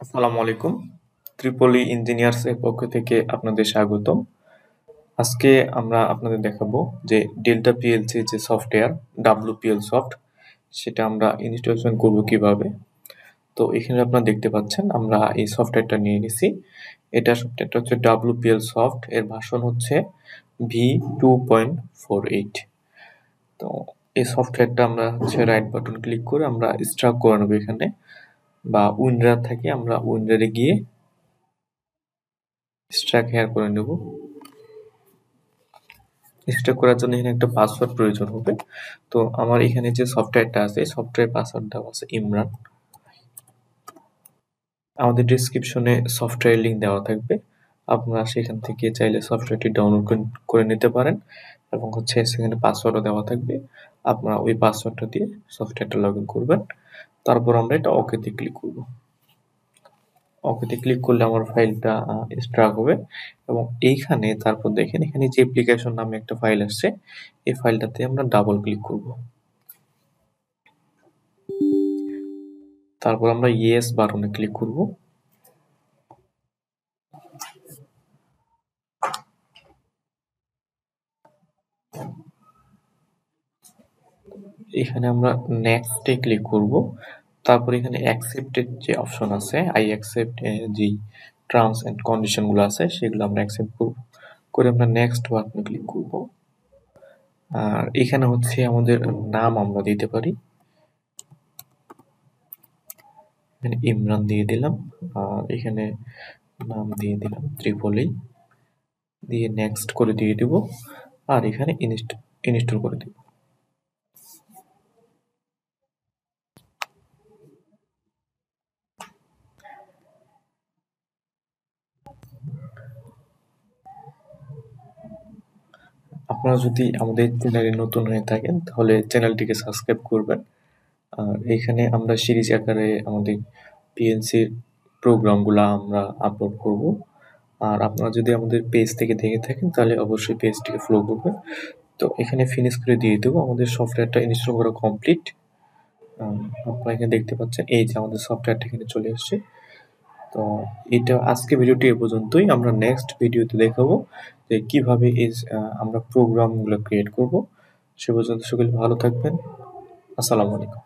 আসসালামু আলাইকুম। ত্রিপলি ইঞ্জিনিয়ার্স এর পক্ষ থেকে আপনাদের স্বাগতম। আজকে আমরা আপনাদের দেখাবো যে ডেল্টা পিএলসি যে সফটওয়্যার WPL সফট সেটা আমরা ইনস্টলেশন করব কিভাবে। তো এখানে আপনারা দেখতে পাচ্ছেন আমরা এই সফটওয়্যারটা নিয়ে নিছি। সফটওয়্যারটা হচ্ছে WPL সফট, এর ভার্সন হচ্ছে V2.48। তো এই সফটওয়্যারটা আমরা হচ্ছে রাইট বাটন ক্লিক করে আমরা স্টার্ট করে নেবো এখানে, বা উইন্ডার থেকে আমরা উইন্ডারে গিয়ে স্ট্রাক হেয়ার করে নেব। স্ট্রাক করার জন্য এখানে একটা পাসওয়ার্ড প্রয়োজন হবে। তো আমার এখানে যে সফটওয়্যারটা আছে সফটওয়্যার পাসওয়ার্ড দেওয়া আছে ইমরান। আমাদের ডেসক্রিপশনে সফটওয়্যার লিংক দেওয়া থাকবে, আপনারা সেখান থেকে চাইলে সফটওয়্যারটি ডাউনলোড করে নিতে পারেন, এবং হচ্ছে সেখানে পাসওয়ার্ডও দেওয়া থাকবে। আপনারা ওই পাসওয়ার্ডটা দিয়ে সফটওয়্যারটা লগ ইন করবেন। তারপর আমরা এটা ওকেতে ক্লিক করব। ওকেতে ক্লিক করলে আমার ফাইলটা স্ট্রাক হবে, এবং এইখানে তারপর দেখেন এখানে যে অ্যাপ্লিকেশন নামে একটা ফাইল আসছে, এই ফাইলটাতে আমরা ডাবল ক্লিক করব। তারপর আমরা ইয়েস বাটনে ক্লিক করব। এখানে আমরা নেক্সটে ক্লিক করব। তারপর এখানে অ্যাকসেপ্টেড যে অপশন আছে, আই অ্যাকসেপ্ট, যে টার্মস এন্ড কন্ডিশন গুলো আছে সেগুলো আমরা অ্যাকসেপ্ট করব, করে আমরা নেক্সট বাটনে ক্লিক করব। আর এখানে হচ্ছে আমাদের নাম আমরা দিতে পারি, এখানে ইমরান দিয়ে দিলাম, আর এখানে নাম দিয়ে দিলাম ত্রিপলি, দিয়ে নেক্সট করে দিয়ে দিব, আর এখানে ইনস্টল করে দিব। আপনারা যদি আমাদের চ্যানেলে নতুন হয়ে থাকেন তাহলে চ্যানেলটিকে সাবস্ক্রাইব করবেন। আর এখানে আমরা সিরিজ আকারে আমাদের পিএলসির প্রোগ্রামগুলো আমরা আপলোড করব। আর আপনারা যদি আমাদের পেজ থেকে দেখে থাকেন তাহলে অবশ্যই পেজটিকে ফলো করবেন। তো এখানে ফিনিশ করে দিয়ে দেবো। আমাদের সফটওয়্যারটা ইনস্টল করা কমপ্লিট। আপনারা এখানে দেখতে পাচ্ছেন এই যে আমাদের সফটওয়্যারটা এখানে চলে এসছে। তো এটা আজকে ভিডিওটি এ পর্যন্তই। আমরা নেক্সট ভিডিওতে দেখাবো যে কিভাবে আমরা প্রোগ্রামগুলো ক্রিয়েট করব। সে পর্যন্ত সকলে ভালো থাকবেন। আসসালামু আলাইকুম।